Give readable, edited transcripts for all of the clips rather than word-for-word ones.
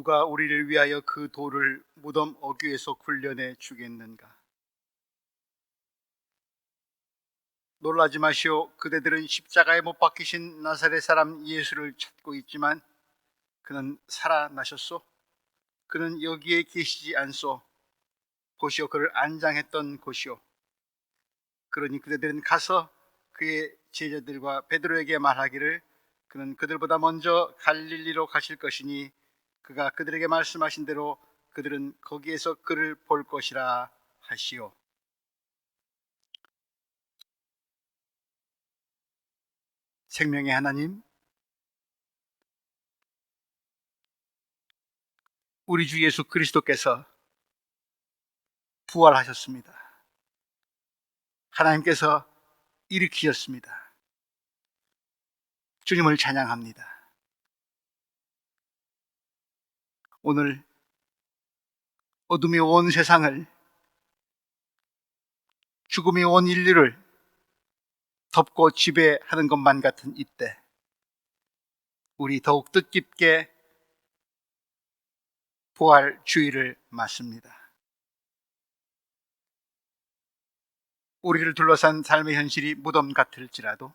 누가 우리를 위하여 그 돌을 무덤 어귀에서 굴려내 주겠는가? 놀라지 마시오. 그대들은 십자가에 못 박히신 나사렛 사람 예수를 찾고 있지만 그는 살아나셨소. 그는 여기에 계시지 않소. 보시오, 그를 안장했던 곳이오. 그러니 그대들은 가서 그의 제자들과 베드로에게 말하기를 그는 그들보다 먼저 갈릴리로 가실 것이니 그가 그들에게 말씀하신 대로 그들은 거기에서 그를 볼 것이라 하시오. 생명의 하나님, 우리 주 예수 그리스도께서 부활하셨습니다. 하나님께서 일으키셨습니다. 주님을 찬양합니다. 오늘 어둠이 온 세상을, 죽음이 온 인류를 덮고 지배하는 것만 같은 이때, 우리 더욱 뜻깊게 부활 주의를 맞습니다. 우리를 둘러싼 삶의 현실이 무덤 같을지라도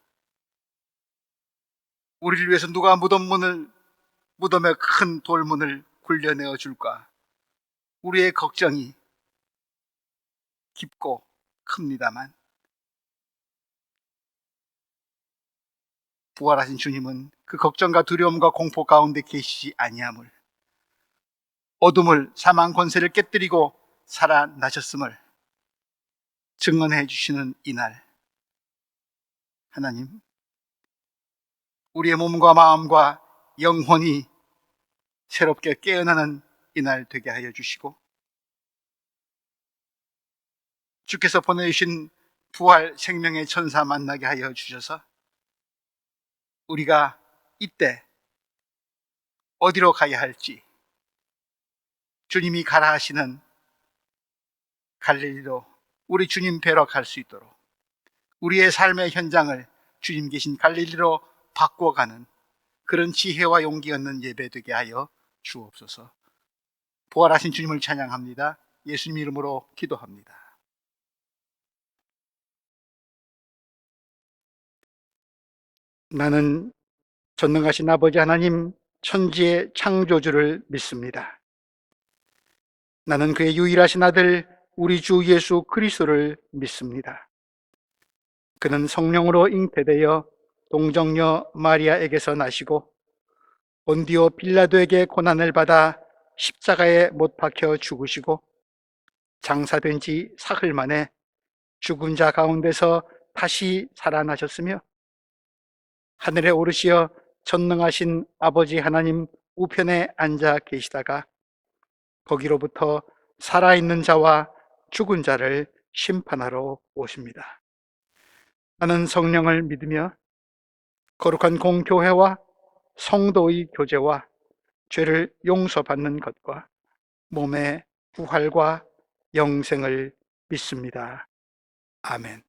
우리를 위해서 누가 무덤의 큰 돌문을 굴려내어 줄까? 우리의 걱정이 깊고 큽니다만 부활하신 주님은 그 걱정과 두려움과 공포 가운데 계시지 아니함을, 어둠을, 사망 권세를 깨뜨리고 살아나셨음을 증언해 주시는 이날, 하나님, 우리의 몸과 마음과 영혼이 새롭게 깨어나는 이날 되게 하여 주시고, 주께서 보내주신 부활 생명의 천사 만나게 하여 주셔서 우리가 이때 어디로 가야 할지, 주님이 가라 하시는 갈릴리로 우리 주님 뵈러 갈 수 있도록, 우리의 삶의 현장을 주님 계신 갈릴리로 바꿔가는 그런 지혜와 용기 얻는 예배 되게 하여 주옵소서. 부활하신 주님을 찬양합니다. 예수님 이름으로 기도합니다. 나는 전능하신 아버지 하나님, 천지의 창조주를 믿습니다. 나는 그의 유일하신 아들 우리 주 예수 그리스도를 믿습니다. 그는 성령으로 잉태되어 동정녀 마리아에게서 나시고 본디오 빌라도에게 고난을 받아 십자가에 못 박혀 죽으시고 장사된 지 사흘 만에 죽은 자 가운데서 다시 살아나셨으며 하늘에 오르시어 전능하신 아버지 하나님 우편에 앉아 계시다가 거기로부터 살아있는 자와 죽은 자를 심판하러 오십니다. 나는 성령을 믿으며 거룩한 공교회와 성도의 교제와 죄를 용서받는 것과 몸의 부활과 영생을 믿습니다. 아멘.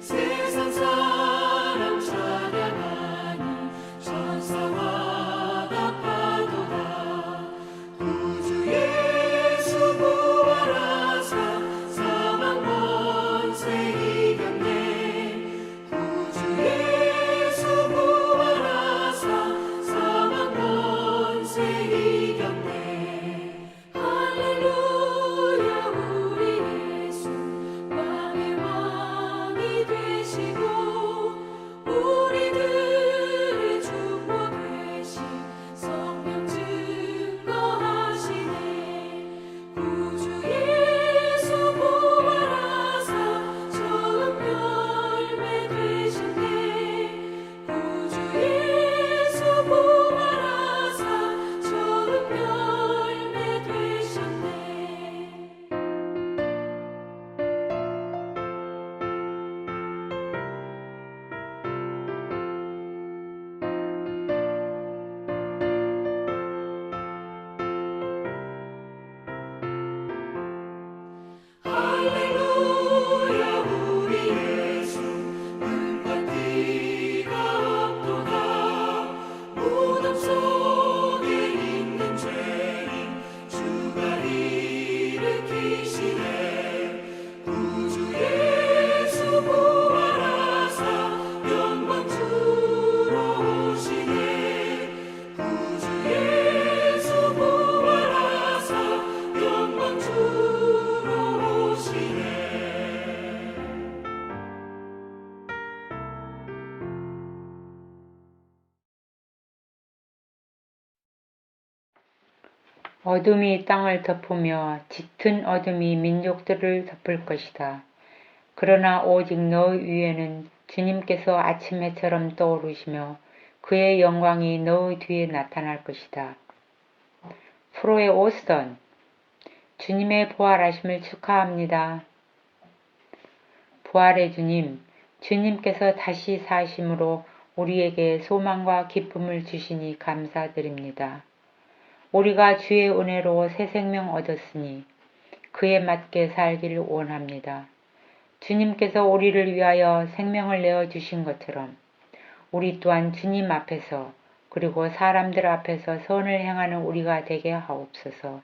세상 사람 찬양하니 어둠이 땅을 덮으며 짙은 어둠이 민족들을 덮을 것이다. 그러나 오직 너 위에는 주님께서 아침 해처럼 떠오르시며 그의 영광이 너 뒤에 나타날 것이다. 프로의 오스턴, 주님의 부활하심을 축하합니다. 부활의 주님, 주님께서 다시 사심으로 우리에게 소망과 기쁨을 주시니 감사드립니다. 우리가 주의 은혜로 새 생명 얻었으니 그에 맞게 살기를 원합니다. 주님께서 우리를 위하여 생명을 내어주신 것처럼 우리 또한 주님 앞에서 그리고 사람들 앞에서 선을 행하는 우리가 되게 하옵소서.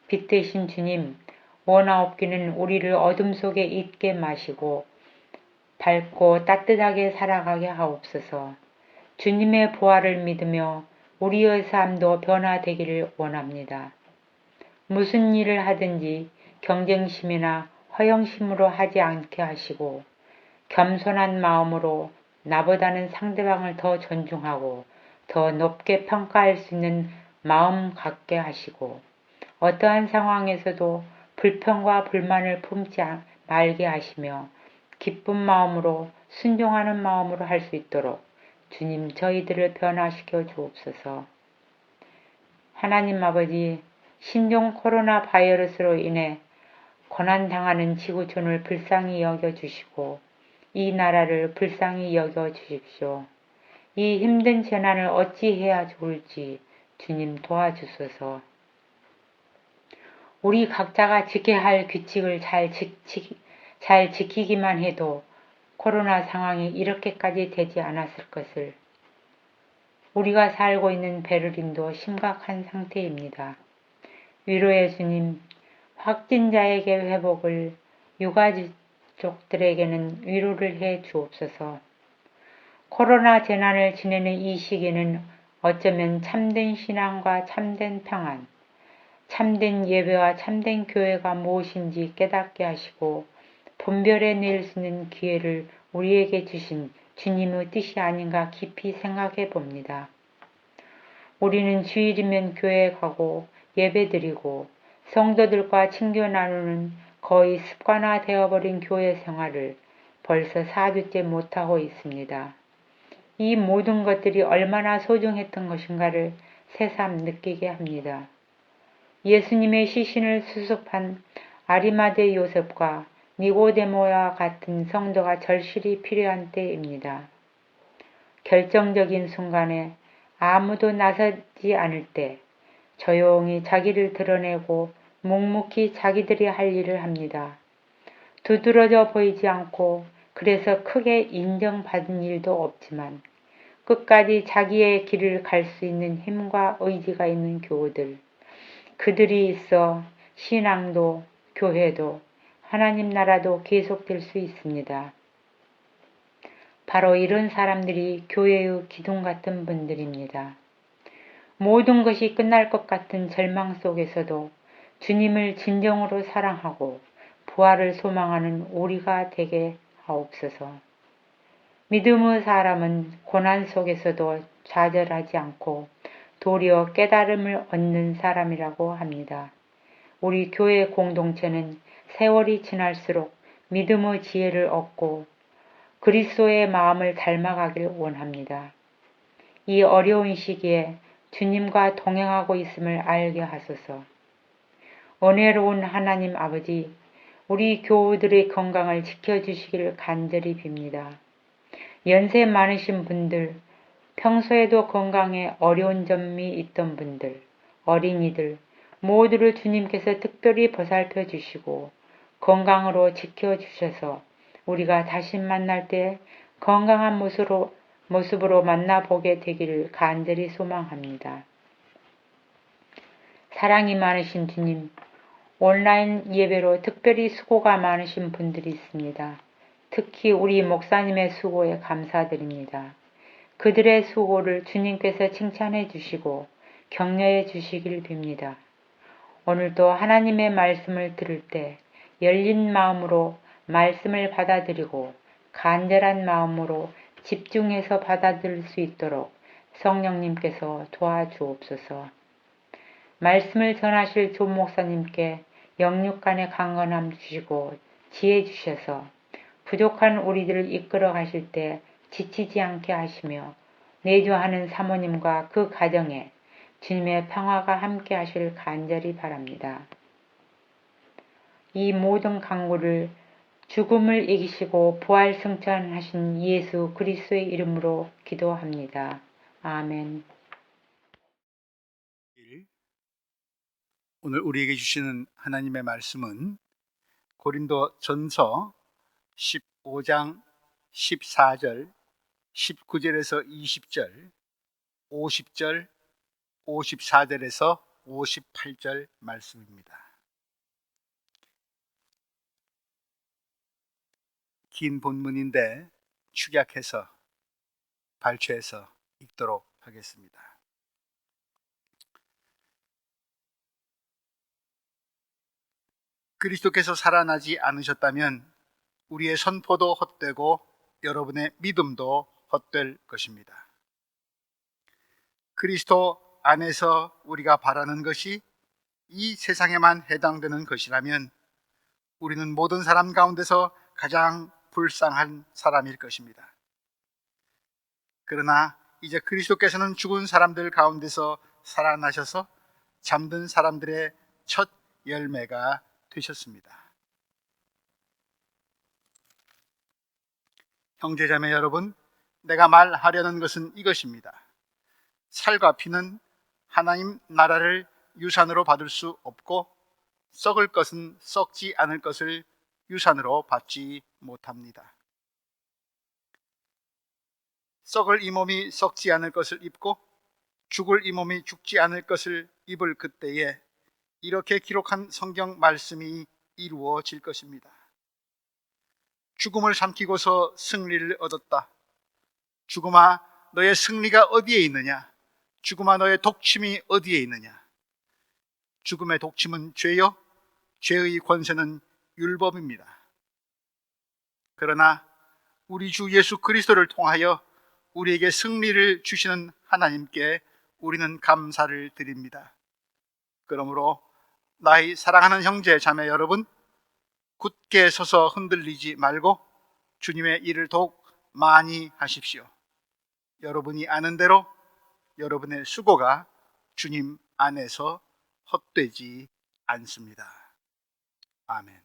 빛 대신 주님, 원하옵기는 우리를 어둠 속에 있게 마시고 밝고 따뜻하게 살아가게 하옵소서. 주님의 부활을 믿으며 우리의 삶도 변화되기를 원합니다. 무슨 일을 하든지 경쟁심이나 허영심으로 하지 않게 하시고 겸손한 마음으로 나보다는 상대방을 더 존중하고 더 높게 평가할 수 있는 마음 갖게 하시고 어떠한 상황에서도 불평과 불만을 품지 말게 하시며 기쁜 마음으로 순종하는 마음으로 할 수 있도록 주님 저희들을 변화시켜 주옵소서. 하나님 아버지, 신종 코로나 바이러스로 인해 고난당하는 지구촌을 불쌍히 여겨주시고 이 나라를 불쌍히 여겨주십시오. 이 힘든 재난을 어찌해야 좋을지 주님 도와주소서. 우리 각자가 지켜야 할 규칙을 잘 지키기만 해도 코로나 상황이 이렇게까지 되지 않았을 것을. 우리가 살고 있는 베를린도 심각한 상태입니다. 위로의 주님, 확진자에게 회복을, 유가족들에게는 위로를 해 주옵소서. 코로나 재난을 지내는 이 시기는 어쩌면 참된 신앙과 참된 평안, 참된 예배와 참된 교회가 무엇인지 깨닫게 하시고 분별해낼 수 있는 기회를 우리에게 주신 주님의 뜻이 아닌가 깊이 생각해 봅니다. 우리는 주일이면 교회에 가고 예배드리고 성도들과 친교 나누는 거의 습관화되어버린 교회 생활을 벌써 4주째 못하고 있습니다. 이 모든 것들이 얼마나 소중했던 것인가를 새삼 느끼게 합니다. 예수님의 시신을 수습한 아리마대 요셉과 니고데모와 같은 성도가 절실히 필요한 때입니다. 결정적인 순간에 아무도 나서지 않을 때 조용히 자기를 드러내고 묵묵히 자기들이 할 일을 합니다. 두드러져 보이지 않고 그래서 크게 인정받은 일도 없지만 끝까지 자기의 길을 갈 수 있는 힘과 의지가 있는 교우들, 그들이 있어 신앙도 교회도 하나님 나라도 계속될 수 있습니다. 바로 이런 사람들이 교회의 기둥 같은 분들입니다. 모든 것이 끝날 것 같은 절망 속에서도 주님을 진정으로 사랑하고 부활을 소망하는 우리가 되게 하옵소서. 믿음의 사람은 고난 속에서도 좌절하지 않고 도리어 깨달음을 얻는 사람이라고 합니다. 우리 교회 공동체는 세월이 지날수록 믿음의 지혜를 얻고 그리스도의 마음을 닮아가길 원합니다. 이 어려운 시기에 주님과 동행하고 있음을 알게 하소서. 은혜로운 하나님 아버지, 우리 교우들의 건강을 지켜주시기를 간절히 빕니다. 연세 많으신 분들, 평소에도 건강에 어려운 점이 있던 분들, 어린이들 모두를 주님께서 특별히 보살펴 주시고 건강으로 지켜주셔서 우리가 다시 만날 때 건강한 모습으로 만나보게 되기를 간절히 소망합니다. 사랑이 많으신 주님, 온라인 예배로 특별히 수고가 많으신 분들이 있습니다. 특히 우리 목사님의 수고에 감사드립니다. 그들의 수고를 주님께서 칭찬해 주시고 격려해 주시길 빕니다. 오늘도 하나님의 말씀을 들을 때 열린 마음으로 말씀을 받아들이고 간절한 마음으로 집중해서 받아들일 수 있도록 성령님께서 도와주옵소서. 말씀을 전하실 조 목사님께 영육간의 강건함 주시고 지혜 주셔서 부족한 우리들을 이끌어 가실 때 지치지 않게 하시며 내조하는 사모님과 그 가정에 주님의 평화가 함께 하실 간절히 바랍니다. 이 모든 간구를 죽음을 이기시고 부활 승천하신 예수 그리스도의 이름으로 기도합니다. 아멘. 오늘 우리에게 주시는 하나님의 말씀은 고린도 전서 15장 14절, 19절에서 20절, 50절, 54절에서 58절 말씀입니다. 긴 본문인데 축약해서 발췌해서 읽도록 하겠습니다. 그리스도께서 살아나지 않으셨다면 우리의 선포도 헛되고 여러분의 믿음도 헛될 것입니다. 그리스도 안에서 우리가 바라는 것이 이 세상에만 해당되는 것이라면 우리는 모든 사람 가운데서 가장 불쌍한 사람일 것입니다. 그러나 이제 그리스도께서는 죽은 사람들 가운데서 살아나셔서 잠든 사람들의 첫 열매가 되셨습니다. 형제자매 여러분, 내가 말하려는 것은 이것입니다. 살과 피는 하나님 나라를 유산으로 받을 수 없고 썩을 것은 썩지 않을 것을 유산으로 받지 못합니다. 썩을 이 몸이 썩지 않을 것을 입고 죽을 이 몸이 죽지 않을 것을 입을 그때에 이렇게 기록한 성경 말씀이 이루어질 것입니다. 죽음을 삼키고서 승리를 얻었다. 죽음아, 너의 승리가 어디에 있느냐? 죽음아, 너의 독침이 어디에 있느냐? 죽음의 독침은 죄요, 죄의 권세는 율법입니다. 그러나 우리 주 예수 그리스도를 통하여 우리에게 승리를 주시는 하나님께 우리는 감사를 드립니다. 그러므로 나의 사랑하는 형제 자매 여러분, 굳게 서서 흔들리지 말고 주님의 일을 더욱 많이 하십시오. 여러분이 아는 대로 여러분의 수고가 주님 안에서 헛되지 않습니다. 아멘.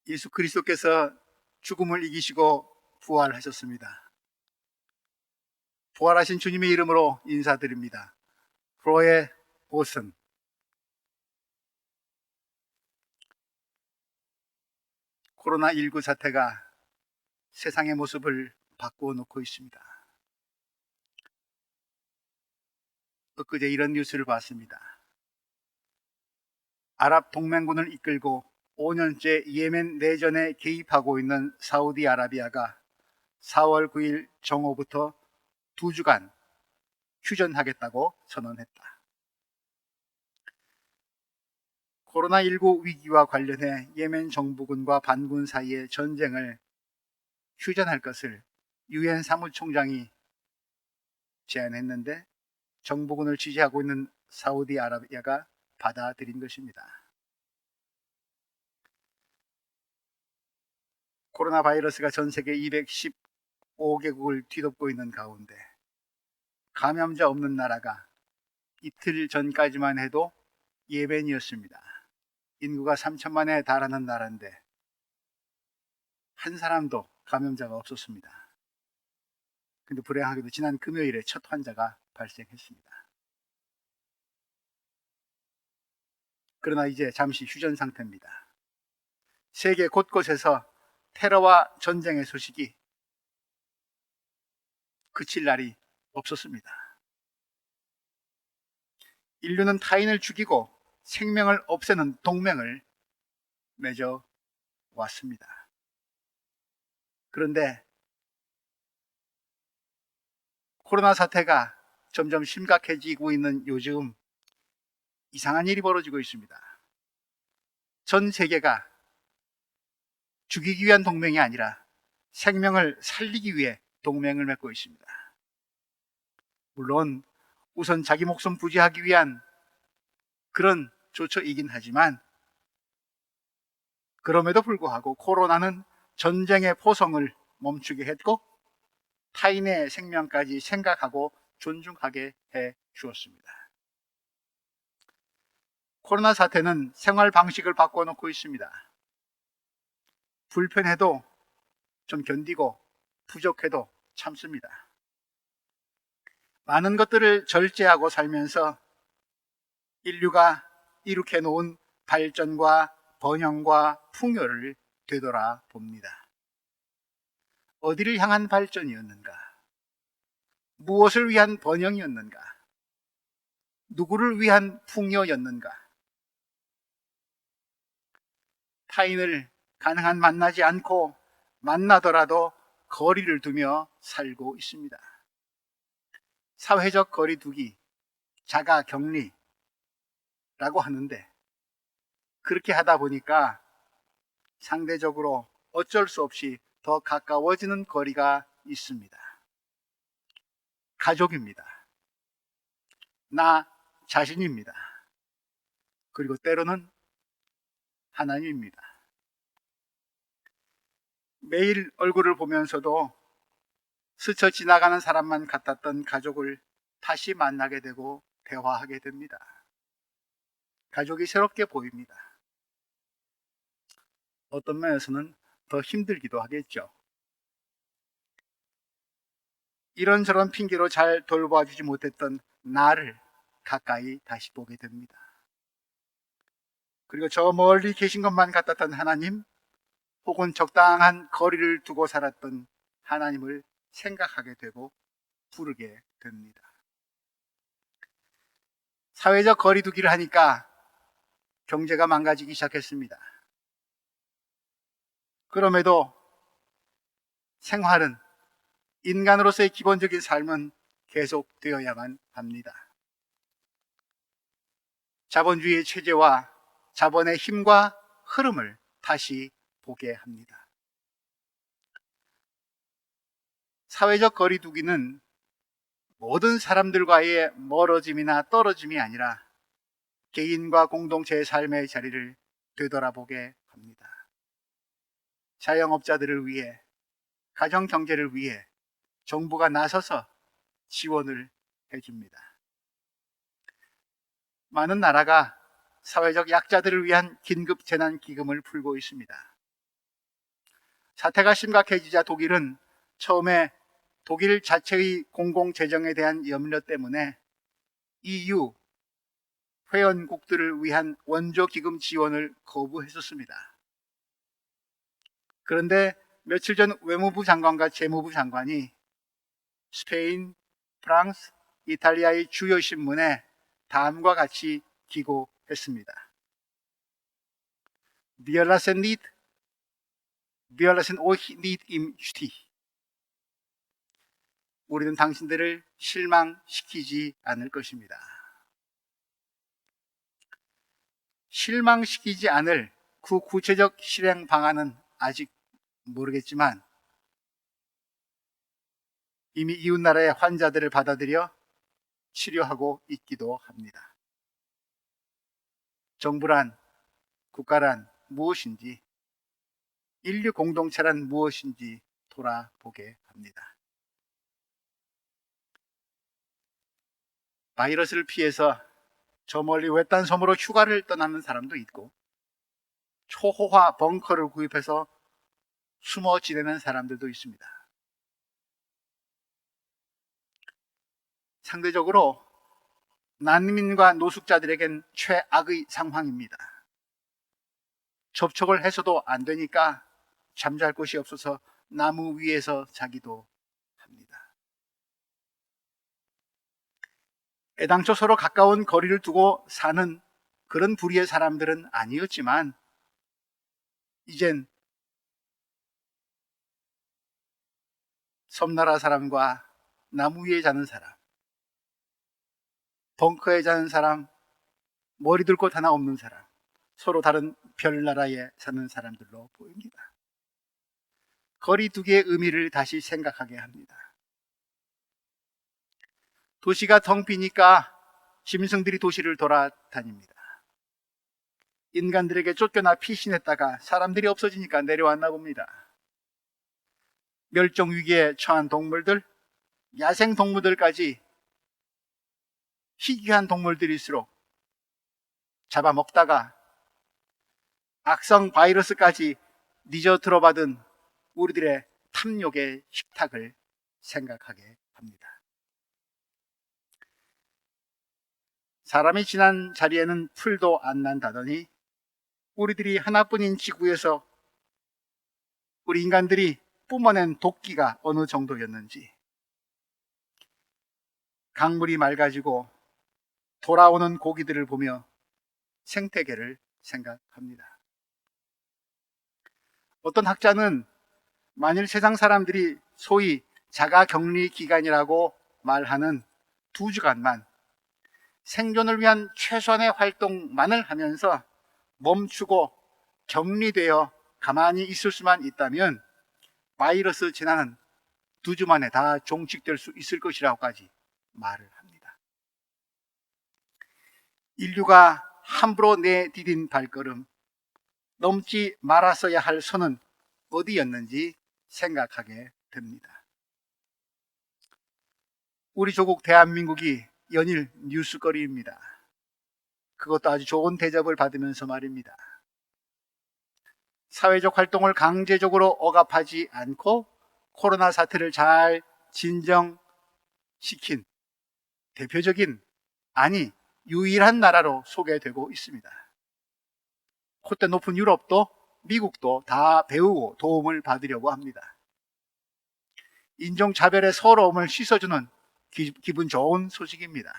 예수 그리스도께서 죽음을 이기시고 부활하셨습니다. 부활하신 주님의 이름으로 인사드립니다. 프로의 옷은 코로나19 사태가 세상의 모습을 바꾸어 놓고 있습니다. 엊그제 이런 뉴스를 봤습니다. 아랍 동맹군을 이끌고 5년째 예멘 내전에 개입하고 있는 사우디아라비아가 4월 9일 정오부터 2주간 휴전하겠다고 선언했다. 코로나19 위기와 관련해 예멘 정부군과 반군 사이의 전쟁을 휴전할 것을 유엔 사무총장이 제안했는데 정부군을 지지하고 있는 사우디아라비아가 받아들인 것입니다. 코로나 바이러스가 전 세계 215개국을 뒤덮고 있는 가운데 감염자 없는 나라가 이틀 전까지만 해도 예멘이었습니다. 인구가 3천만에 달하는 나라인데 한 사람도 감염자가 없었습니다. 근데 불행하게도 지난 금요일에 첫 환자가 발생했습니다. 그러나 이제 잠시 휴전 상태입니다. 세계 곳곳에서 테러와 전쟁의 소식이 그칠 날이 없었습니다. 인류는 타인을 죽이고 생명을 없애는 동맹을 맺어 왔습니다. 그런데 코로나 사태가 점점 심각해지고 있는 요즘 이상한 일이 벌어지고 있습니다. 전 세계가 죽이기 위한 동맹이 아니라 생명을 살리기 위해 동맹을 맺고 있습니다. 물론 우선 자기 목숨 부지하기 위한 그런 조처이긴 하지만 그럼에도 불구하고 코로나는 전쟁의 포성을 멈추게 했고 타인의 생명까지 생각하고 존중하게 해 주었습니다. 코로나 사태는 생활 방식을 바꿔놓고 있습니다. 불편해도 좀 견디고 부족해도 참습니다. 많은 것들을 절제하고 살면서 인류가 이룩해 놓은 발전과 번영과 풍요를 되돌아 봅니다. 어디를 향한 발전이었는가? 무엇을 위한 번영이었는가? 누구를 위한 풍요였는가? 타인을 가능한 만나지 않고 만나더라도 거리를 두며 살고 있습니다. 사회적 거리두기, 자가 격리라고 하는데 그렇게 하다 보니까 상대적으로 어쩔 수 없이 더 가까워지는 거리가 있습니다. 가족입니다. 나 자신입니다. 그리고 때로는 하나님입니다. 매일 얼굴을 보면서도 스쳐 지나가는 사람만 같았던 가족을 다시 만나게 되고 대화하게 됩니다. 가족이 새롭게 보입니다. 어떤 면에서는 더 힘들기도 하겠죠. 이런저런 핑계로 잘 돌봐주지 못했던 나를 가까이 다시 보게 됩니다. 그리고 저 멀리 계신 것만 같았던 하나님, 혹은 적당한 거리를 두고 살았던 하나님을 생각하게 되고 부르게 됩니다. 사회적 거리두기를 하니까 경제가 망가지기 시작했습니다. 그럼에도 생활은, 인간으로서의 기본적인 삶은 계속되어야만 합니다. 자본주의의 체제와 자본의 힘과 흐름을 다시 보게 합니다. 사회적 거리두기는 모든 사람들과의 멀어짐이나 떨어짐이 아니라 개인과 공동체의 삶의 자리를 되돌아보게 합니다. 자영업자들을 위해, 가정 경제를 위해 정부가 나서서 지원을 해줍니다. 많은 나라가 사회적 약자들을 위한 긴급 재난 기금을 풀고 있습니다. 사태가 심각해지자 독일은 처음에 독일 자체의 공공재정에 대한 염려 때문에 EU 회원국들을 위한 원조기금 지원을 거부했었습니다. 그런데 며칠 전 외무부 장관과 재무부 장관이 스페인, 프랑스, 이탈리아의 주요 신문에 다음과 같이 기고했습니다. Wir lassen euch nicht im Stich. 우리는 당신들을 실망시키지 않을 것입니다. 실망시키지 않을 그 구체적 실행 방안은 아직 모르겠지만 이미 이웃나라의 환자들을 받아들여 치료하고 있기도 합니다. 정부란, 국가란 무엇인지, 인류 공동체란 무엇인지 돌아보게 합니다. 바이러스를 피해서 저 멀리 외딴 섬으로 휴가를 떠나는 사람도 있고, 초호화 벙커를 구입해서 숨어 지내는 사람들도 있습니다. 상대적으로 난민과 노숙자들에겐 최악의 상황입니다. 접촉을 해서도 안 되니까 잠잘 곳이 없어서 나무 위에서 자기도 합니다. 애당초 서로 가까운 거리를 두고 사는 그런 부류의 사람들은 아니었지만 이젠 섬나라 사람과 나무 위에 자는 사람, 벙커에 자는 사람, 머리 둘 곳 하나 없는 사람, 서로 다른 별나라에 사는 사람들로 보입니다. 거리 두기의 의미를 다시 생각하게 합니다. 도시가 텅 비니까 짐승들이 도시를 돌아다닙니다. 인간들에게 쫓겨나 피신했다가 사람들이 없어지니까 내려왔나 봅니다. 멸종 위기에 처한 동물들, 야생 동물들까지 희귀한 동물들일수록 잡아먹다가 악성 바이러스까지 니저 들어받은 우리들의 탐욕의 식탁을 생각하게 합니다. 사람이 지난 자리에는 풀도 안 난다더니 우리들이 하나뿐인 지구에서 우리 인간들이 뿜어낸 도끼가 어느 정도였는지, 강물이 맑아지고 돌아오는 고기들을 보며 생태계를 생각합니다. 어떤 학자는 만일 세상 사람들이 소위 자가격리 기간이라고 말하는 2주간만 생존을 위한 최소한의 활동만을 하면서 멈추고 격리되어 가만히 있을 수만 있다면 바이러스 재난은 2주 만에 다 종식될 수 있을 것이라고까지 말을 합니다. 인류가 함부로 내디딘 발걸음, 넘지 말았어야 할 선은 어디였는지 생각하게 됩니다. 우리 조국 대한민국이 연일 뉴스거리입니다. 그것도 아주 좋은 대접을 받으면서 말입니다. 사회적 활동을 강제적으로 억압하지 않고 코로나 사태를 잘 진정시킨 대표적인, 아니 유일한 나라로 소개되고 있습니다. 콧대 높은 유럽도 미국도 다 배우고 도움을 받으려고 합니다. 인종차별의 서러움을 씻어주는 기분 좋은 소식입니다.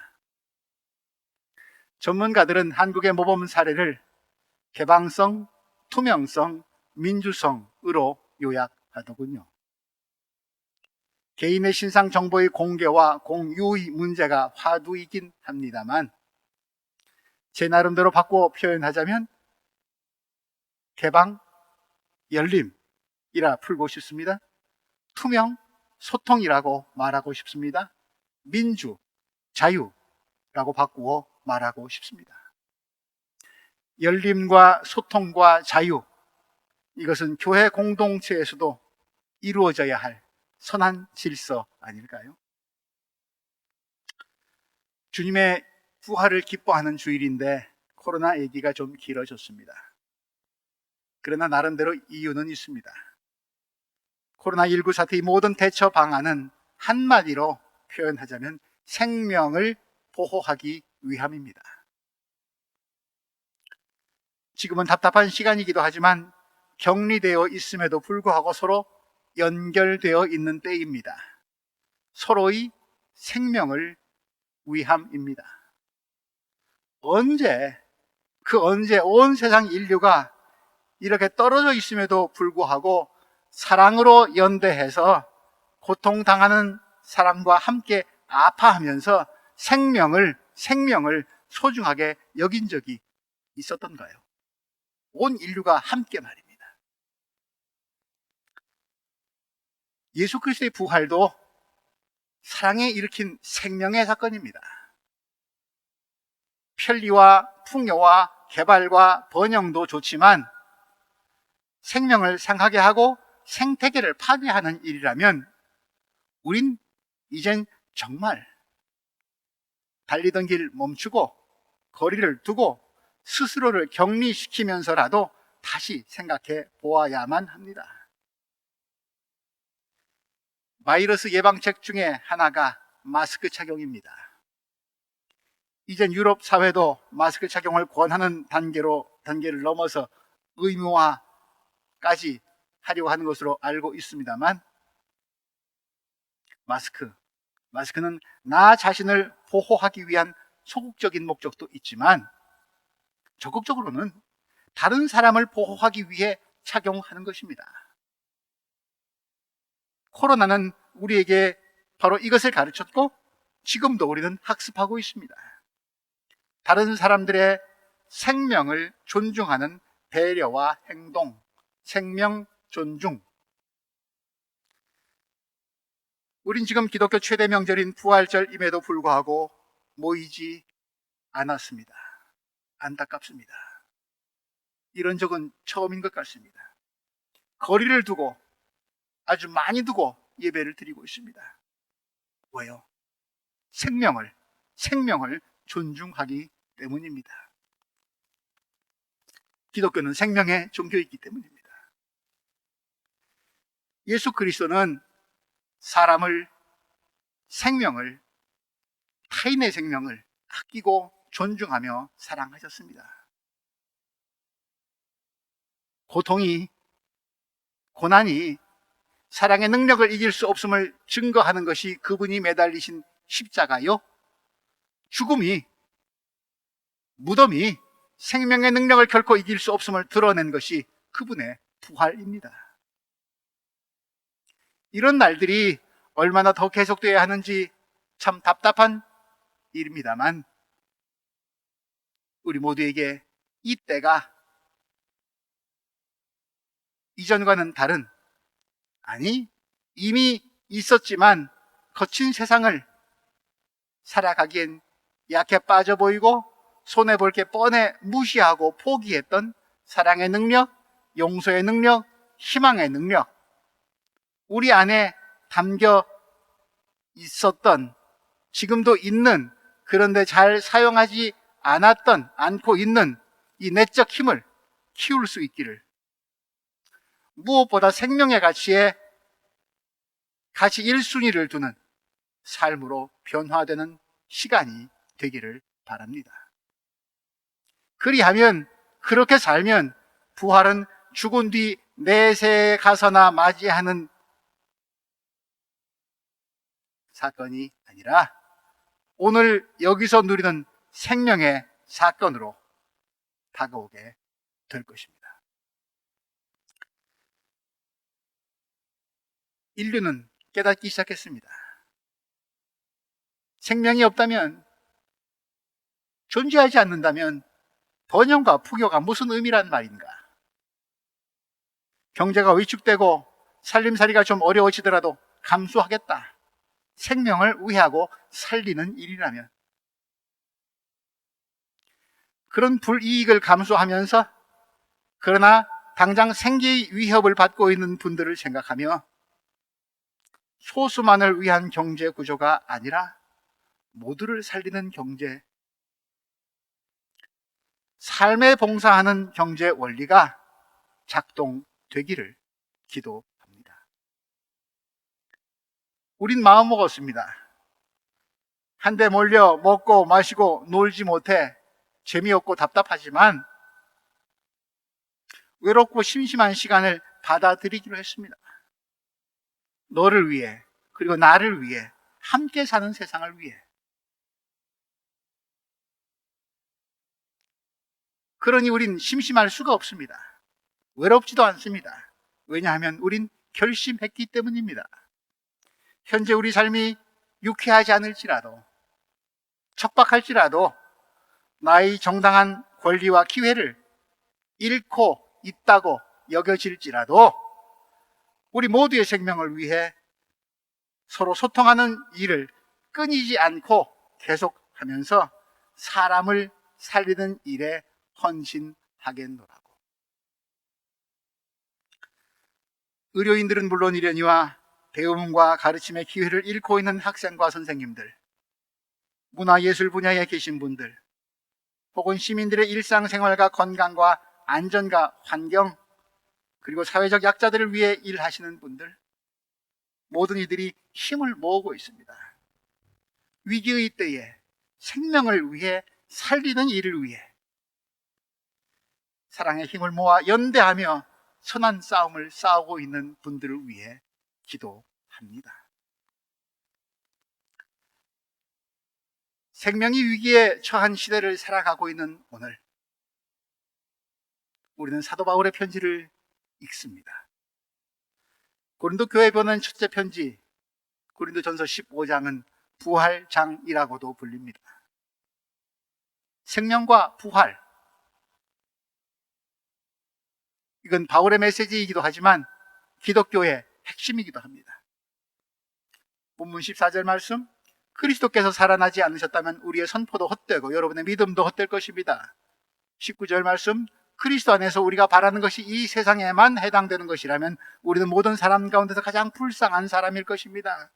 전문가들은 한국의 모범 사례를 개방성, 투명성, 민주성으로 요약하더군요. 개인의 신상 정보의 공개와 공유의 문제가 화두이긴 합니다만 제 나름대로 바꿔 표현하자면 개방, 열림이라 풀고 싶습니다. 투명, 소통이라고 말하고 싶습니다. 민주, 자유라고 바꾸어 말하고 싶습니다. 열림과 소통과 자유, 이것은 교회 공동체에서도 이루어져야 할 선한 질서 아닐까요? 주님의 부활을 기뻐하는 주일인데 코로나 얘기가 좀 길어졌습니다. 그러나 나름대로 이유는 있습니다. 코로나19 사태의 모든 대처 방안은 한마디로 표현하자면 생명을 보호하기 위함입니다. 지금은 답답한 시간이기도 하지만 격리되어 있음에도 불구하고 서로 연결되어 있는 때입니다. 서로의 생명을 위함입니다. 언제 온 세상 인류가 이렇게 떨어져 있음에도 불구하고 사랑으로 연대해서 고통당하는 사람과 함께 아파하면서 생명을 소중하게 여긴 적이 있었던가요? 온 인류가 함께 말입니다. 예수 그리스도의 부활도 사랑에 일으킨 생명의 사건입니다. 편리와 풍요와 개발과 번영도 좋지만 생명을 상하게 하고 생태계를 파괴하는 일이라면 우린 이젠 정말 달리던 길 멈추고 거리를 두고 스스로를 격리시키면서라도 다시 생각해 보아야만 합니다. 바이러스 예방책 중에 하나가 마스크 착용입니다. 이젠 유럽 사회도 마스크 착용을 권하는 단계를 넘어서 의무화까지 하려고 하는 것으로 알고 있습니다만, 마스크는 나 자신을 보호하기 위한 소극적인 목적도 있지만 적극적으로는 다른 사람을 보호하기 위해 착용하는 것입니다. 코로나는 우리에게 바로 이것을 가르쳤고 지금도 우리는 학습하고 있습니다. 다른 사람들의 생명을 존중하는 배려와 행동, 생명 존중. 우린 지금 기독교 최대 명절인 부활절임에도 불구하고 모이지 않았습니다. 안타깝습니다. 이런 적은 처음인 것 같습니다. 거리를 두고 아주 많이 두고 예배를 드리고 있습니다. 왜요? 생명을 존중하기 때문입니다. 기독교는 생명의 종교이기 때문입니다. 예수 그리스도는 타인의 생명을 아끼고 존중하며 사랑하셨습니다. 고난이 사랑의 능력을 이길 수 없음을 증거하는 것이 그분이 매달리신 십자가요, 무덤이 생명의 능력을 결코 이길 수 없음을 드러낸 것이 그분의 부활입니다. 이런 날들이 얼마나 더 계속되어야 하는지 참 답답한 일입니다만, 우리 모두에게 이 때가 이전과는 다른, 이미 있었지만 거친 세상을 살아가기엔 약해 빠져 보이고 손해볼 게 뻔해 무시하고 포기했던 사랑의 능력, 용서의 능력, 희망의 능력, 우리 안에 담겨 있었던, 지금도 있는, 그런데 잘 사용하지 않고 있는 이 내적 힘을 키울 수 있기를, 무엇보다 생명의 가치 1순위를 두는 삶으로 변화되는 시간이 되기를 바랍니다. 그렇게 살면 부활은 죽은 뒤 내세에 가서나 맞이하는 사건이 아니라 오늘 여기서 누리는 생명의 사건으로 다가오게 될 것입니다. 인류는 깨닫기 시작했습니다. 생명이 없다면, 존재하지 않는다면 번영과 풍요가 무슨 의미란 말인가? 경제가 위축되고 살림살이가 좀 어려워지더라도 감수하겠다. 생명을 위하고 살리는 일이라면. 그런 불이익을 감수하면서, 그러나 당장 생계의 위협을 받고 있는 분들을 생각하며 소수만을 위한 경제 구조가 아니라 모두를 살리는 경제, 삶에 봉사하는 경제 원리가 작동되기를 기도합니다. 우린 마음 먹었습니다. 한데 몰려 먹고 마시고 놀지 못해 재미없고 답답하지만 외롭고 심심한 시간을 받아들이기로 했습니다. 너를 위해, 그리고 나를 위해, 함께 사는 세상을 위해. 그러니 우린 심심할 수가 없습니다. 외롭지도 않습니다. 왜냐하면 우린 결심했기 때문입니다. 현재 우리 삶이 유쾌하지 않을지라도, 척박할지라도 나의 정당한 권리와 기회를 잃고 있다고 여겨질지라도 우리 모두의 생명을 위해 서로 소통하는 일을 끊이지 않고 계속하면서 사람을 살리는 일에 헌신하겠노라고. 의료인들은 물론이려니와 배움과 가르침의 기회를 잃고 있는 학생과 선생님들, 문화예술 분야에 계신 분들, 혹은 시민들의 일상생활과 건강과 안전과 환경, 그리고 사회적 약자들을 위해 일하시는 분들, 모든 이들이 힘을 모으고 있습니다. 위기의 때에 생명을 위해, 살리는 일을 위해 사랑의 힘을 모아 연대하며 선한 싸움을 싸우고 있는 분들을 위해 기도합니다. 생명이 위기에 처한 시대를 살아가고 있는 오늘, 우리는 사도 바울의 편지를 읽습니다. 고린도 교회에 보낸 첫째 편지, 고린도전서 15장은 부활장이라고도 불립니다. 생명과 부활, 이건 바울의 메시지이기도 하지만 기독교의 핵심이기도 합니다. 본문 14절 말씀, 그리스도께서 살아나지 않으셨다면 우리의 선포도 헛되고 여러분의 믿음도 헛될 것입니다. 19절 말씀, 그리스도 안에서 우리가 바라는 것이 이 세상에만 해당되는 것이라면 우리는 모든 사람 가운데서 가장 불쌍한 사람일 것입니다.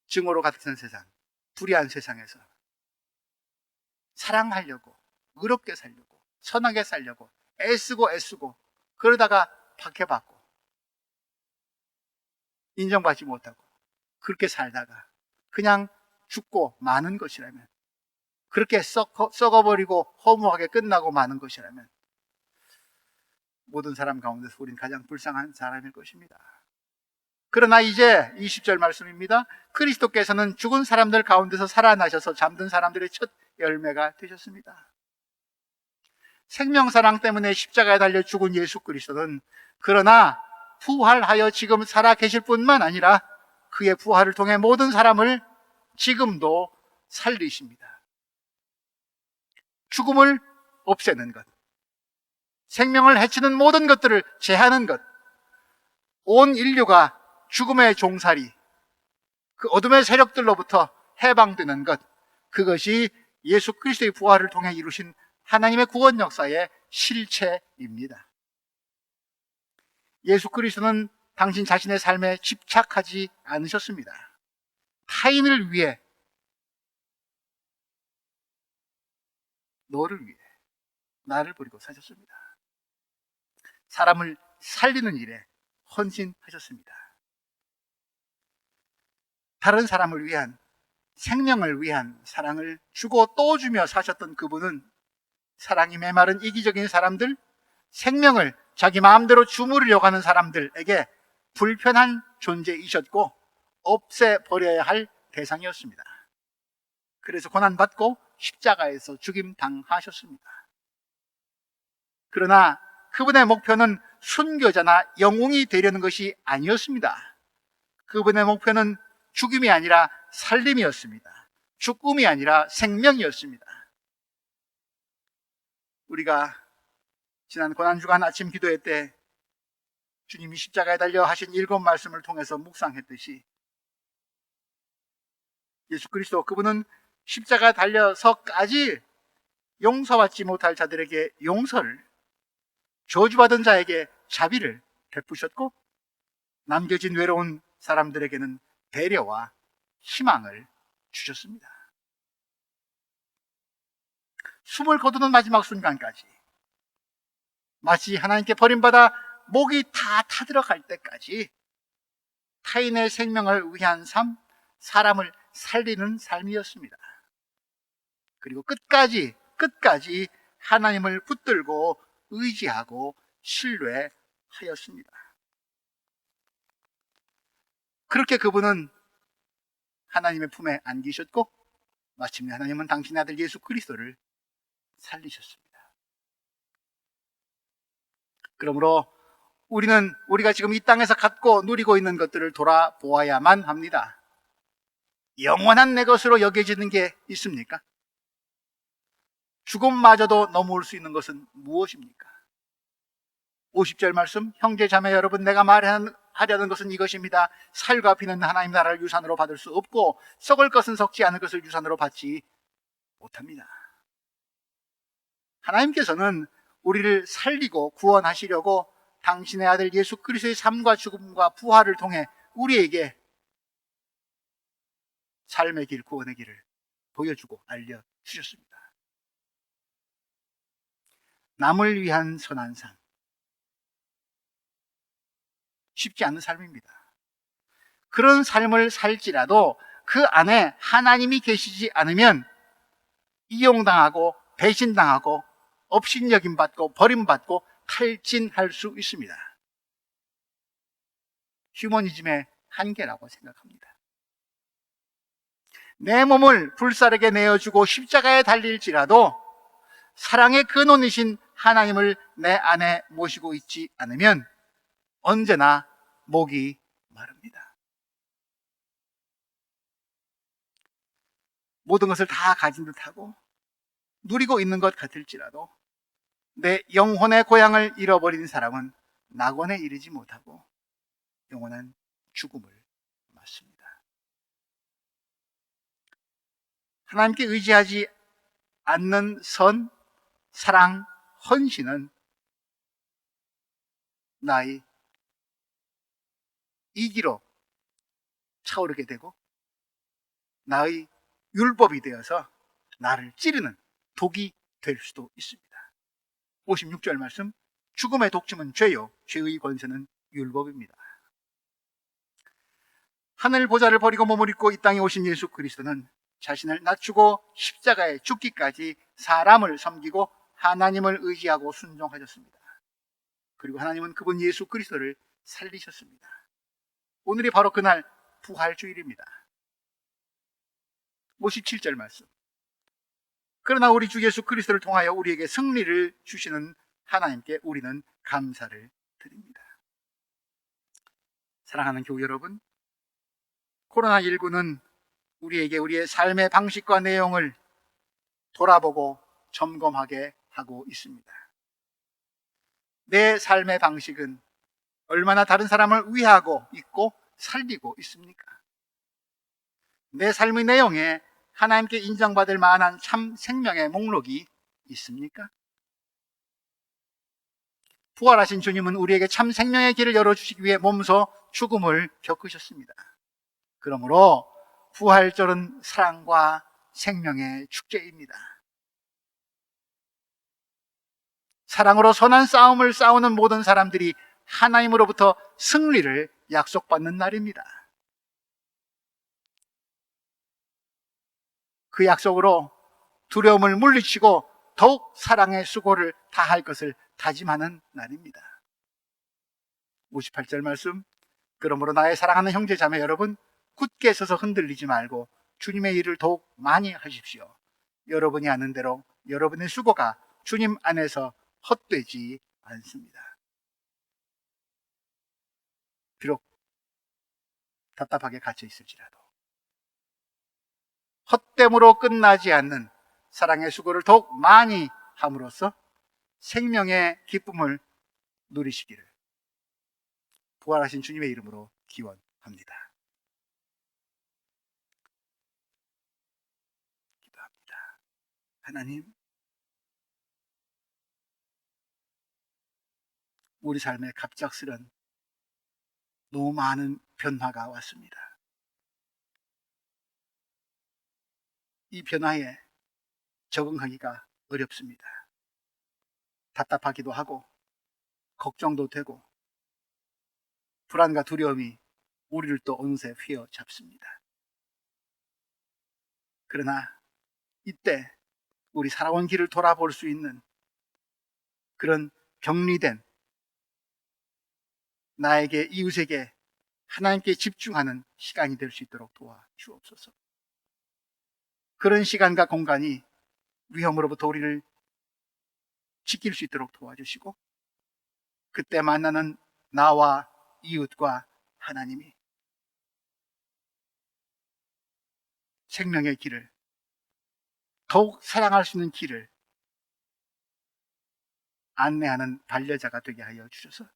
증오로 가득한 세상, 불의한 세상에서 사랑하려고, 의롭게 살려고, 선하게 살려고 애쓰고 그러다가 박해받고 인정받지 못하고 그렇게 살다가 그냥 죽고 마는 것이라면, 그렇게 썩어버리고 허무하게 끝나고 마는 것이라면 모든 사람 가운데서 우린 가장 불쌍한 사람일 것입니다. 그러나 이제 20절 말씀입니다. 그리스도께서는 죽은 사람들 가운데서 살아나셔서 잠든 사람들의 첫 열매가 되셨습니다. 생명사랑 때문에 십자가에 달려 죽은 예수 그리스도는 그러나 부활하여 지금 살아 계실 뿐만 아니라 그의 부활을 통해 모든 사람을 지금도 살리십니다. 죽음을 없애는 것, 생명을 해치는 모든 것들을 제하는 것, 온 인류가 죽음의 종살이, 그 어둠의 세력들로부터 해방되는 것, 그것이 예수 그리스도의 부활을 통해 이루신 하나님의 구원 역사의 실체입니다. 예수 그리스도는 당신 자신의 삶에 집착하지 않으셨습니다. 타인을 위해, 너를 위해, 나를 버리고 사셨습니다. 사람을 살리는 일에 헌신하셨습니다. 다른 사람을 위한, 생명을 위한 사랑을 주고 또 주며 사셨던 그분은 사랑이 메마른 이기적인 사람들, 생명을 자기 마음대로 주무르려고 하는 사람들에게 불편한 존재이셨고 없애버려야 할 대상이었습니다. 그래서 고난받고 십자가에서 죽임당하셨습니다. 그러나 그분의 목표는 순교자나 영웅이 되려는 것이 아니었습니다. 그분의 목표는 죽임이 아니라 살림이었습니다. 죽음이 아니라 생명이었습니다. 우리가 지난 고난주간 아침 기도회 때 주님이 십자가에 달려 하신 7 말씀을 통해서 묵상했듯이 예수 그리스도, 그분은 십자가에 달려서까지 용서받지 못할 자들에게 용서를, 저주받은 자에게 자비를 베푸셨고 남겨진 외로운 사람들에게는 배려와 희망을 주셨습니다. 숨을 거두는 마지막 순간까지 마치 하나님께 버림받아 목이 다 타들어갈 때까지 타인의 생명을 위한 삶, 사람을 살리는 삶이었습니다. 그리고 끝까지 하나님을 붙들고 의지하고 신뢰하였습니다. 그렇게 그분은 하나님의 품에 안기셨고 마침내 하나님은 당신의 아들 예수 그리스도를 살리셨습니다. 그러므로 우리가 지금 이 땅에서 갖고 누리고 있는 것들을 돌아보아야만 합니다. 영원한 내 것으로 여겨지는 게 있습니까? 죽음마저도 넘어올 수 있는 것은 무엇입니까? 50절 말씀, 형제 자매 여러분, 내가 말하려는 것은 이것입니다. 살과 피는 하나님 나라를 유산으로 받을 수 없고 썩을 것은 썩지 않을 것을 유산으로 받지 못합니다. 하나님께서는 우리를 살리고 구원하시려고 당신의 아들 예수 그리스도의 삶과 죽음과 부활을 통해 우리에게 삶의 길, 구원의 길을 보여주고 알려주셨습니다. 남을 위한 선한 삶, 쉽지 않은 삶입니다. 그런 삶을 살지라도 그 안에 하나님이 계시지 않으면 이용당하고 배신당하고 업신여김받고 버림받고 탈진할 수 있습니다. 휴머니즘의 한계라고 생각합니다. 내 몸을 불사르게 내어주고 십자가에 달릴지라도 사랑의 근원이신 하나님을 내 안에 모시고 있지 않으면 언제나 목이 마릅니다. 모든 것을 다 가진 듯하고 누리고 있는 것 같을지라도 내 영혼의 고향을 잃어버린 사람은 낙원에 이르지 못하고 영원한 죽음을 맞습니다. 하나님께 의지하지 않는 선, 사랑, 헌신은 나의 이기로 차오르게 되고 나의 율법이 되어서 나를 찌르는 독이 될 수도 있습니다. 56절 말씀, 죽음의 독침은 죄요 죄의 권세는 율법입니다. 하늘 보좌를 버리고 몸을 입고 이 땅에 오신 예수 그리스도는 자신을 낮추고 십자가에 죽기까지 사람을 섬기고 하나님을 의지하고 순종하셨습니다. 그리고 하나님은 그분 예수 그리스도를 살리셨습니다. 오늘이 바로 그날 부활주일입니다. 57절 말씀, 그러나 우리 주 예수 그리스도를 통하여 우리에게 승리를 주시는 하나님께 우리는 감사를 드립니다. 사랑하는 교우 여러분, 코로나19는 우리에게 우리의 삶의 방식과 내용을 돌아보고 점검하게 하고 있습니다. 내 삶의 방식은 얼마나 다른 사람을 위하고 있고 살리고 있습니까? 내 삶의 내용에 하나님께 인정받을 만한 참 생명의 목록이 있습니까? 부활하신 주님은 우리에게 참 생명의 길을 열어주시기 위해 몸소 죽음을 겪으셨습니다. 그러므로 부활절은 사랑과 생명의 축제입니다. 사랑으로 선한 싸움을 싸우는 모든 사람들이 하나님으로부터 승리를 약속받는 날입니다. 그 약속으로 두려움을 물리치고 더욱 사랑의 수고를 다할 것을 다짐하는 날입니다. 58절 말씀, 그러므로 나의 사랑하는 형제 자매 여러분, 굳게 서서 흔들리지 말고 주님의 일을 더욱 많이 하십시오. 여러분이 하는 대로 여러분의 수고가 주님 안에서 헛되지 않습니다. 비록 답답하게 갇혀 있을지라도 헛됨으로 끝나지 않는 사랑의 수고를 더욱 많이 함으로써 생명의 기쁨을 누리시기를 부활하신 주님의 이름으로 기원합니다. 기도합니다. 하나님, 우리 삶에 갑작스런 너무 많은 변화가 왔습니다. 이 변화에 적응하기가 어렵습니다. 답답하기도 하고 걱정도 되고 불안과 두려움이 우리를 또 어느새 휘어잡습니다. 그러나 이때 우리 살아온 길을 돌아볼 수 있는 그런 격리된 나에게, 이웃에게 하나님께 집중하는 시간이 될 수 있도록 도와주옵소서. 그런 시간과 공간이 위험으로부터 우리를 지킬 수 있도록 도와주시고, 그때 만나는 나와 이웃과 하나님이 생명의 길을, 더욱 사랑할 수 있는 길을 안내하는 반려자가 되게 하여 주셔서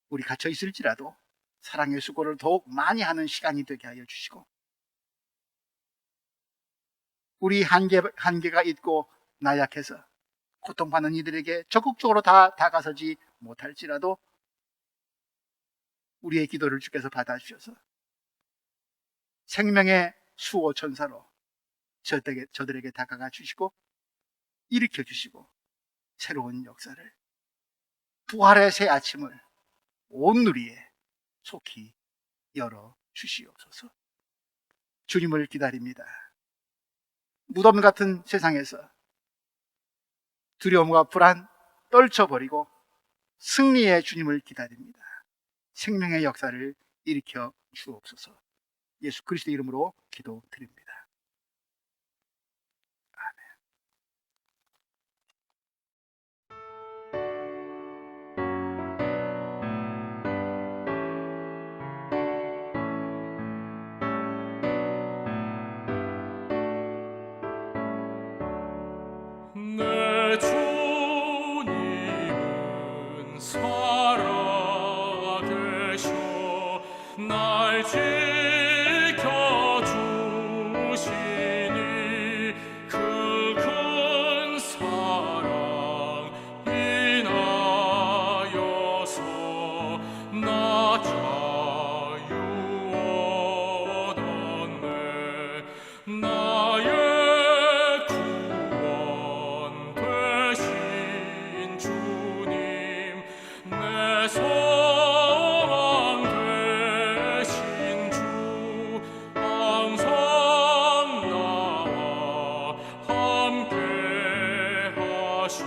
우리 갇혀 있을지라도 사랑의 수고를 더욱 많이 하는 시간이 되게 하여 주시고, 우리 한계가 있고 나약해서 고통받는 이들에게 적극적으로 다 다가서지 못할지라도 우리의 기도를 주께서 받아주셔서 생명의 수호천사로 저들에게 다가가 주시고 일으켜 주시고 새로운 역사를, 부활의 새 아침을 온 누리에 속히 열어 주시옵소서. 주님을 기다립니다. 무덤 같은 세상에서 두려움과 불안 떨쳐버리고 승리의 주님을 기다립니다. 생명의 역사를 일으켜 주옵소서. 예수 그리스도의 이름으로 기도드립니다. 내 주님은 살아계셔 날 지켜주시니 그 큰 사랑 인하여서 나 자유 얻었네. 나의 구원 되신 주님, 내 소망 되신 주, 항상 나와 함께 하셔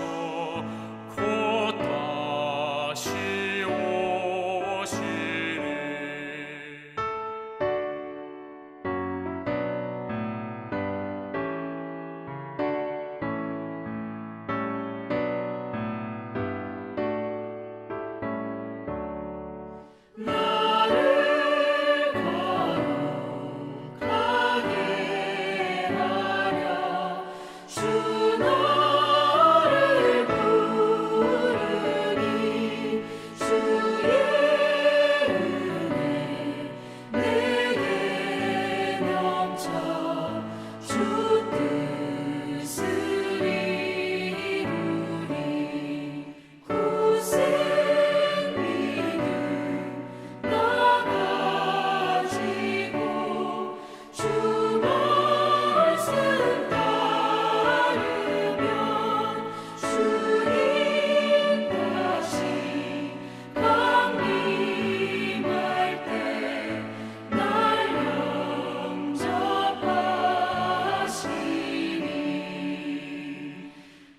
곧 다시 오시리. 나를 거룩하게 하려 주 너를 부르니 주의 은혜 내게 넘쳐 주 뜻을 이루니 굳은 믿음 나가지고 주 말씀 따르면 주님 다시 강림할 때 날 영접하시리.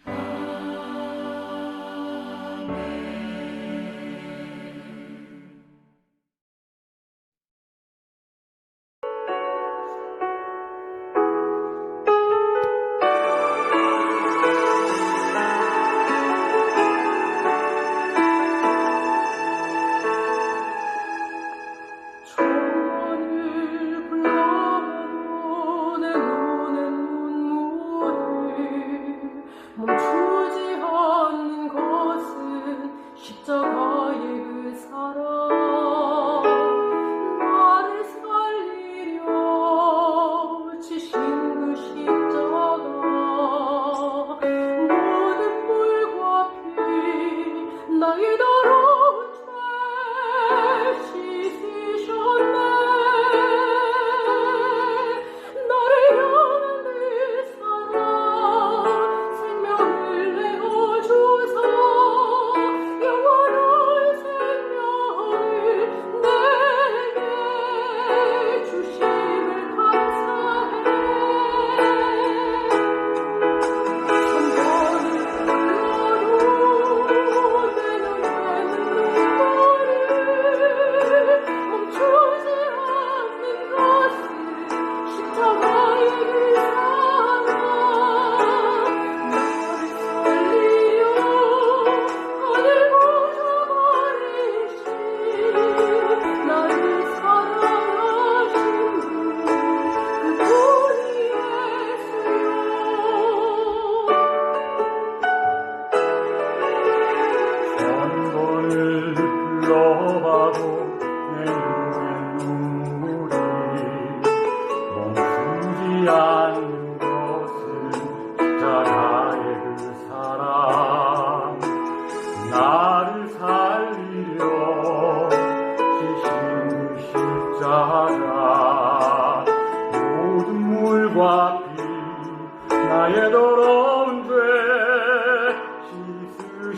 아멘. 주를 불러도 내 눈엔 눈물이 멈추지 않는 것은 십자가의 그 사랑, 나를 살리려 지신 그 십자가, 모든 물과 피 나의 더러운 죄 씻으셨네. 나를 향한 그 사랑 생명을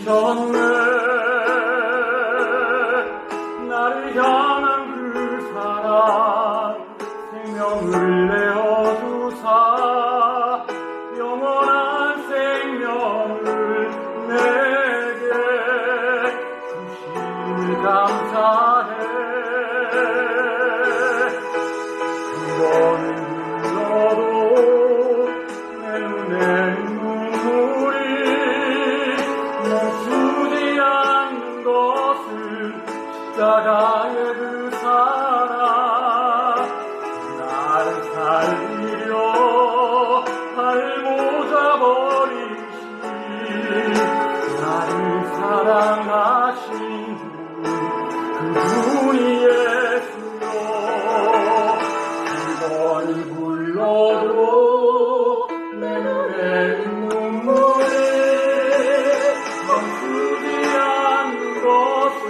주셨네. 나를 향한 그 사랑 생명을 내어주사 영원한 생명을 내게 주심을 감사해. 두 번을 불러도 내 눈에 눈물이 멈추지 않는 것은 십자가의 그 사랑 나를 살리려 알고자 버리신 나를 사랑하신 그분이 예수요. 두 번을 불러도 내 눈에 눈물이 멈추지 않는 것은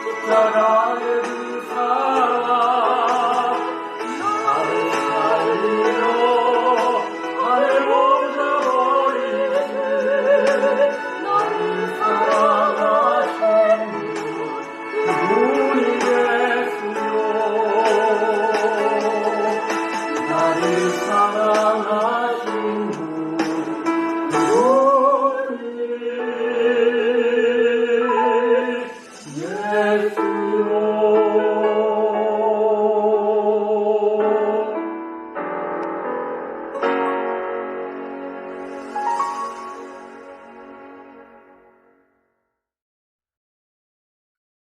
십자가의 그 사랑 나를 살리려 알고자 버리신 나를 사랑하신 그분이 예수요. 나를 사랑하신 그분이 예수요.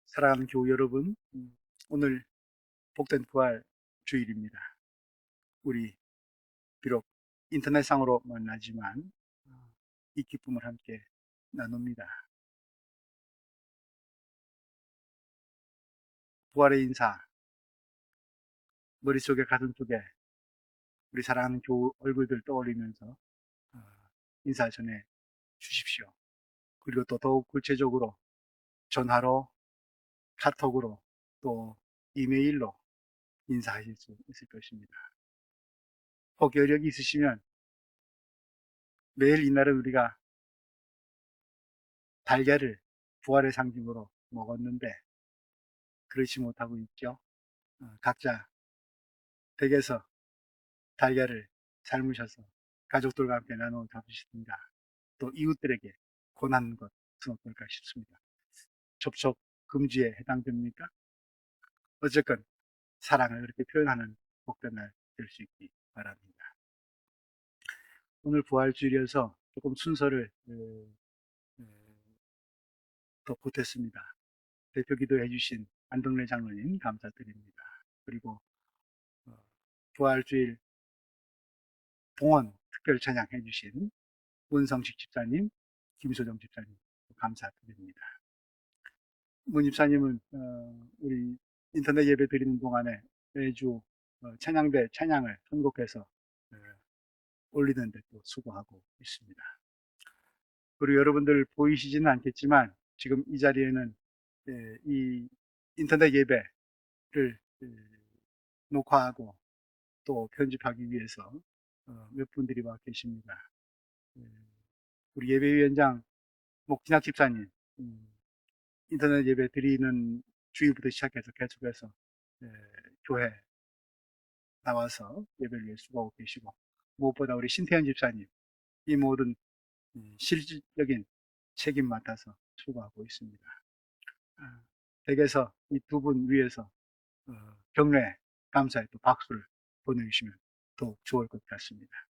사랑하는 교우 여러분, 오늘 복된 부활 주일입니다. 우리 비록 인터넷상으로 만나지만 이 기쁨을 함께 나눕니다. 부활의 인사, 머릿속에 가슴속에 우리 사랑하는 교우 얼굴들 떠올리면서 인사 전해 주십시오. 그리고 또 더욱 구체적으로 전화로, 카톡으로, 또 이메일로 인사하실 수 있을 것입니다. 혹 여력이 있으시면 매일 이날은 우리가 달걀을 부활의 상징으로 먹었는데 그렇지 못하고 있죠. 각자 댁에서 달걀을 삶으셔서 가족들과 함께 나누어 잡으시든가 또 이웃들에게 권하는 것은 어떨까 싶습니다. 접촉 금지에 해당됩니까? 어쨌건 사랑을 그렇게 표현하는 복된 날 될 수 있기 바랍니다. 오늘 부활주일이어서 조금 순서를 더 보탰습니다. 대표 기도해 주신 안동래 장로님 감사드립니다. 그리고 부활주일 봉헌 특별 찬양해 주신 문성식 집사님, 김소정 집사님 감사드립니다. 문 집사님은 우리 인터넷 예배 드리는 동안에 매주 찬양대 찬양을 선곡해서 올리는 데 또 수고하고 있습니다. 그리고 여러분들 보이시지는 않겠지만 지금 이 자리에는 이 인터넷 예배를 녹화하고 또 편집하기 위해서 몇 분들이 와 계십니다. 우리 예배위원장 목진학 집사님 인터넷 예배 드리는 주일부터 시작해서 계속해서 교회 나와서 예배를 위해 수고하고 계시고 무엇보다 우리 신태현 집사님 이 모든 실질적인 책임 맡아서 수고하고 있습니다. 댁에서 이 두 분 위해서 경례 감사의 또 박수를 보내주시면 더욱 좋을 것 같습니다.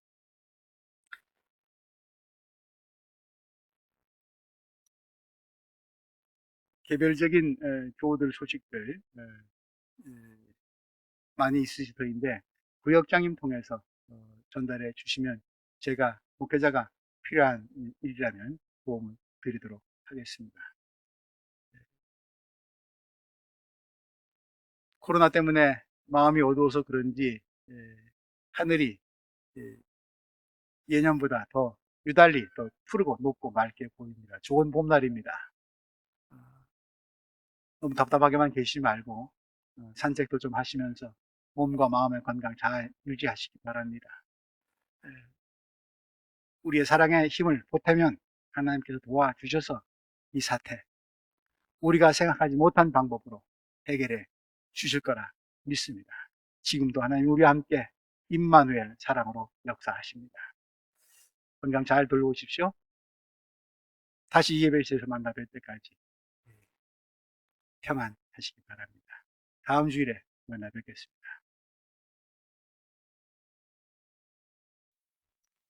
개별적인 교우들 소식들 많이 있으실 터인데 구역장님 통해서 전달해 주시면 제가 목회자가 필요한 일이라면 도움을 드리도록 하겠습니다. 코로나 때문에 마음이 어두워서 그런지 하늘이 예년보다 더 유달리 더 푸르고 높고 맑게 보입니다. 좋은 봄날입니다. 너무 답답하게만 계시지 말고 산책도 좀 하시면서 몸과 마음의 건강 잘 유지하시기 바랍니다. 우리의 사랑의 힘을 보태면 하나님께서 도와주셔서 이 사태, 우리가 생각하지 못한 방법으로 해결해 주실 거라 믿습니다. 지금도 하나님 우리와 함께 임마누엘 사랑으로 역사하십니다. 건강 잘 돌보십시오. 다시 이 예배실에서 만나 뵐 때까지 평안하시기 바랍니다. 다음 주일에 만나 뵙겠습니다.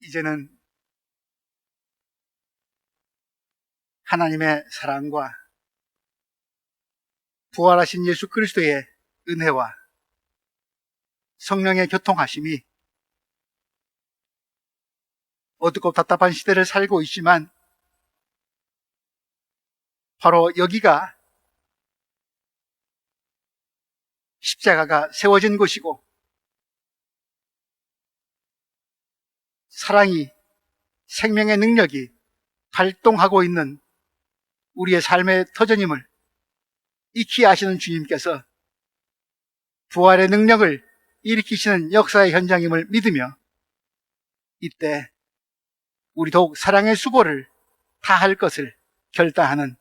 이제는 하나님의 사랑과 부활하신 예수 그리스도의 은혜와 성령의 교통하심이 어둡고 답답한 시대를 살고 있지만 바로 여기가 십자가가 세워진 곳이고 사랑이, 생명의 능력이 발동하고 있는 우리의 삶의 터전임을 익히 아시는 주님께서 부활의 능력을 일으키시는 역사의 현장임을 믿으며 이때 우리 더욱 사랑의 수고를 다할 것을 결단하는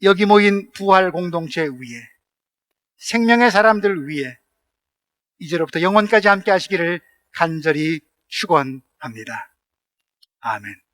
여기 모인 부활 공동체 위에 생명의 사람들 위에 이제로부터 영원까지 함께 하시기를 간절히 축원합니다. 아멘.